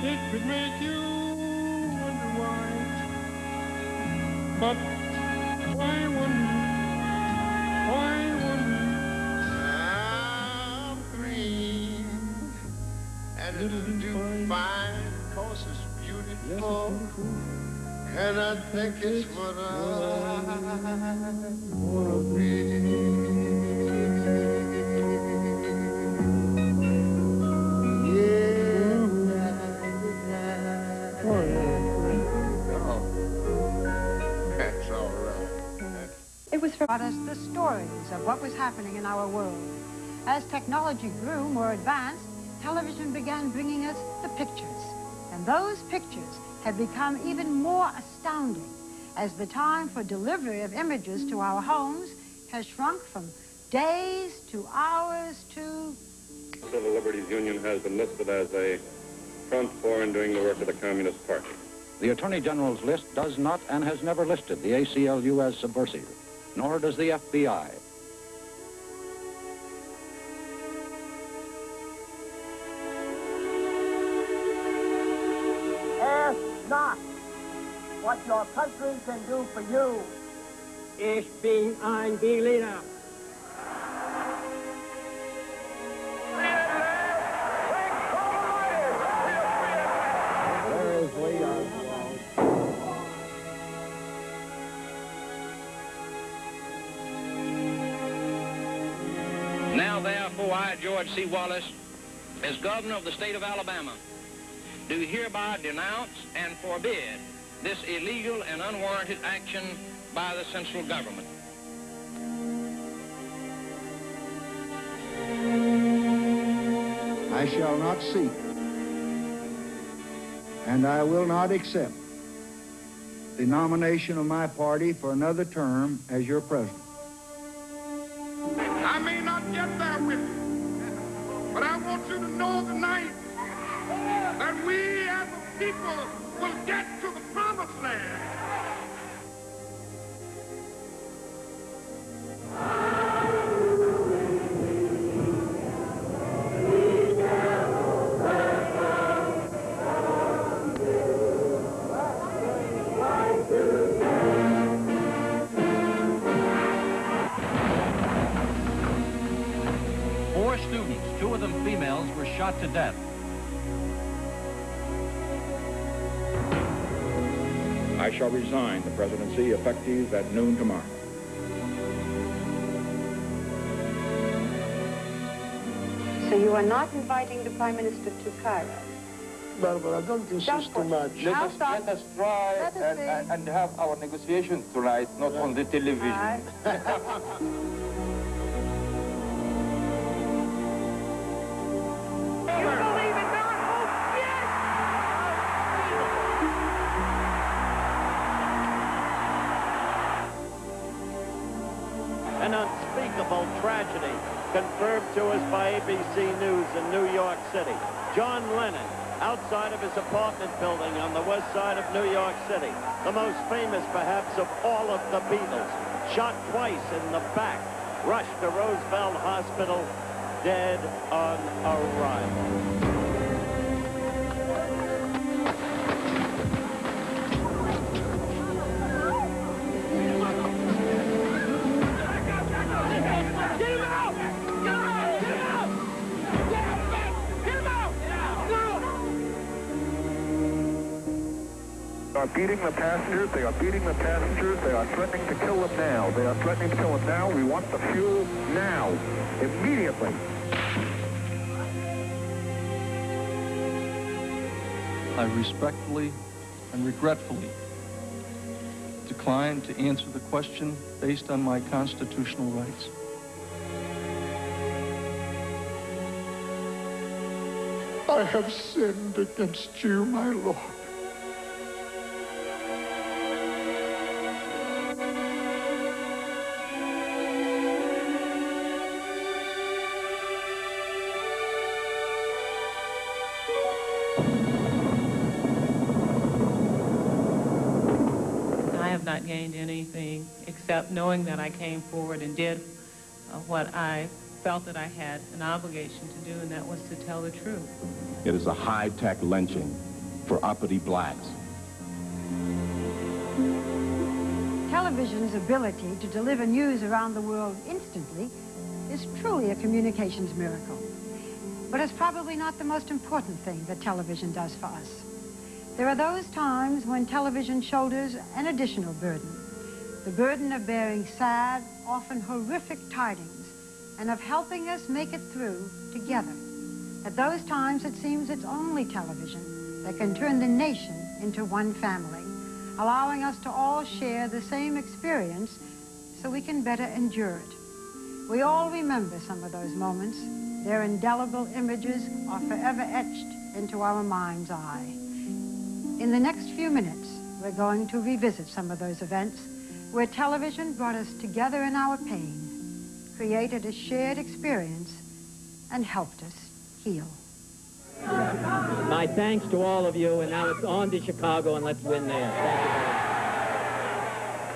It could make you wonder why. But why wonder? Why wonder? I'm green and it'll do fine 'cause it's beautiful. And I think it's what I wanna be. It was for us the stories of what was happening in our world. As technology grew more advanced, television began bringing us the pictures. And those pictures have become even more astounding as the time for delivery of images to our homes has shrunk from days to hours to... Civil Liberties Union has been listed as a front for and doing the work of the Communist Party. The Attorney General's list does not and has never listed the ACLU as subversive, nor does the FBI. Ask not what your country can do for you. Ich bin ein Berliner. Now, therefore, I, George C. Wallace, as governor of the state of Alabama, do hereby denounce and forbid this illegal and unwarranted action by the central government. I shall not seek, and I will not accept the nomination of my party for another term as your president. I may not get there with you, but I want you to know tonight that we as a people will get to the promised land. Four students, two of them females, were shot to death. I shall resign the presidency effective at noon tomorrow. So you are not inviting the Prime Minister to Cairo? Barbara, don't insist too much. Let us try and have our negotiations tonight, not on the television. An unspeakable tragedy confirmed to us by ABC News in New York City. John Lennon, outside of his apartment building on the west side of New York City, the most famous perhaps of all of the Beatles, shot twice in the back, rushed to Roosevelt Hospital, dead on arrival. They are beating the passengers. They are beating the passengers. They are threatening to kill them now. They are threatening to kill them now. We want the fuel now, immediately. I respectfully and regretfully decline to answer the question based on my constitutional rights. I have sinned against you, my Lord. Not gained anything except knowing that I came forward and did what I felt that I had an obligation to do, and that was to tell the truth. It is a high-tech lynching. for uppity blacks. Television's ability to deliver news around the world instantly is truly a communications miracle. But it's probably not the most important thing that television does for us. There are those times when television shoulders an additional burden. The burden of bearing sad, often horrific tidings, and of helping us make it through together. At those times, it seems it's only television that can turn the nation into one family, allowing us to all share the same experience so we can better endure it. We all remember some of those moments. Their indelible images are forever etched into our mind's eye. In the next few minutes, we're going to revisit some of those events where television brought us together in our pain, created a shared experience, and helped us heal. My thanks to all of you, and now it's on to Chicago, and let's win there. Thank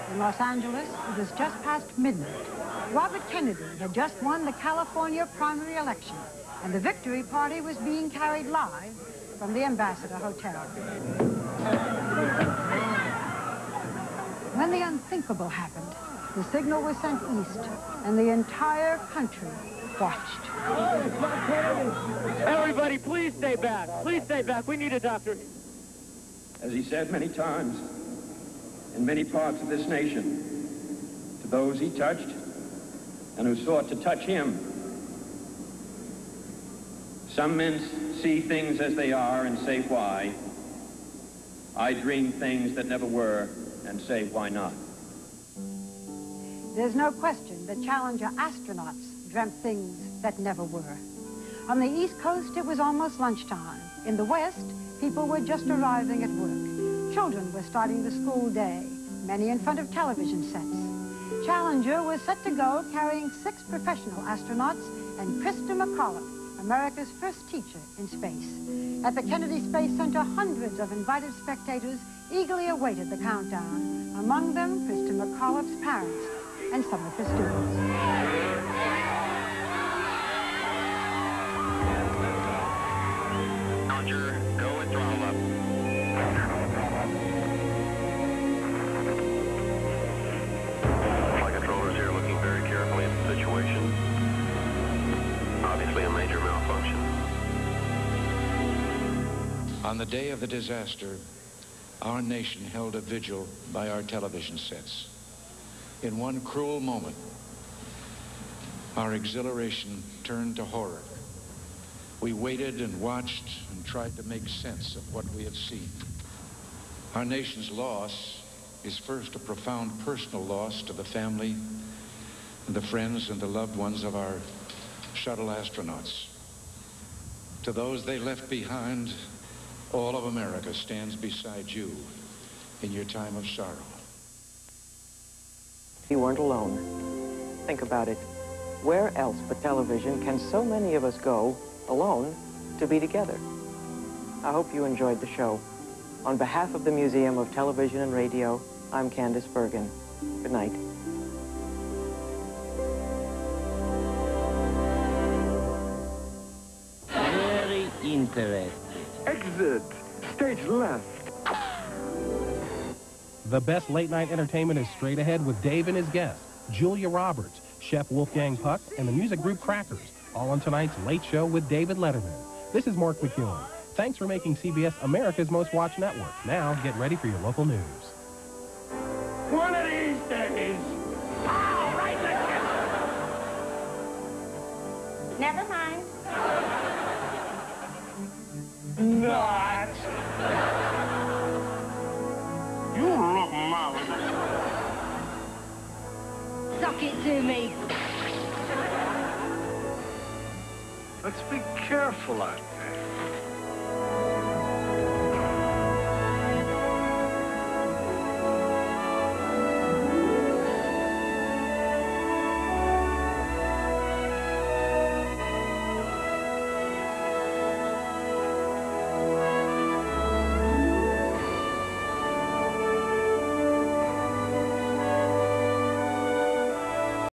you. In Los Angeles, it was just past midnight. Robert Kennedy had just won the California primary election, and the victory party was being carried live from the Ambassador Hotel. When the unthinkable happened, the signal was sent east, and the entire country watched. Everybody, please stay back. Please stay back. We need a doctor. As he said many times, in many parts of this nation, to those he touched and who sought to touch him. Some men see things as they are and say why. I dream things that never were and say why not. There's no question that Challenger astronauts dreamt things that never were. On the East Coast, it was almost lunchtime. In the West, people were just arriving at work. Children were starting the school day, many in front of television sets. Challenger was set to go carrying 6 professional astronauts and Christa McAuliffe, America's first teacher in space. At the Kennedy Space Center, hundreds of invited spectators eagerly awaited the countdown. Among them, Christa McAuliffe's parents and some of her students. Roger, go and throttle up. Flight controllers here looking very carefully at the situation. Obviously a major malfunction. On the day of the disaster, our nation held a vigil by our television sets. In one cruel moment, our exhilaration turned to horror. We waited and watched and tried to make sense of what we had seen. Our nation's loss is first a profound personal loss to the family and the friends and the loved ones of our shuttle astronauts. To those they left behind, all of America stands beside you in your time of sorrow. You weren't alone. Think about it. Where else but television can so many of us go alone to be together? I hope you enjoyed the show. On behalf of the Museum of Television and Radio, I'm Candis Bergen. Good night. Very interesting. Exit. Stage left. The best late-night entertainment is straight ahead with Dave and his guests, Julia Roberts, Chef Wolfgang Puck, and the music group Crackers, all on tonight's Late Show with David Letterman. This is Mark McEwen. Thanks for making CBS America's most watched network. Now, get ready for your local news. One of these days, I'll write the Never mind. Not. You look marvelous. Suck it to me. Let's be careful out there.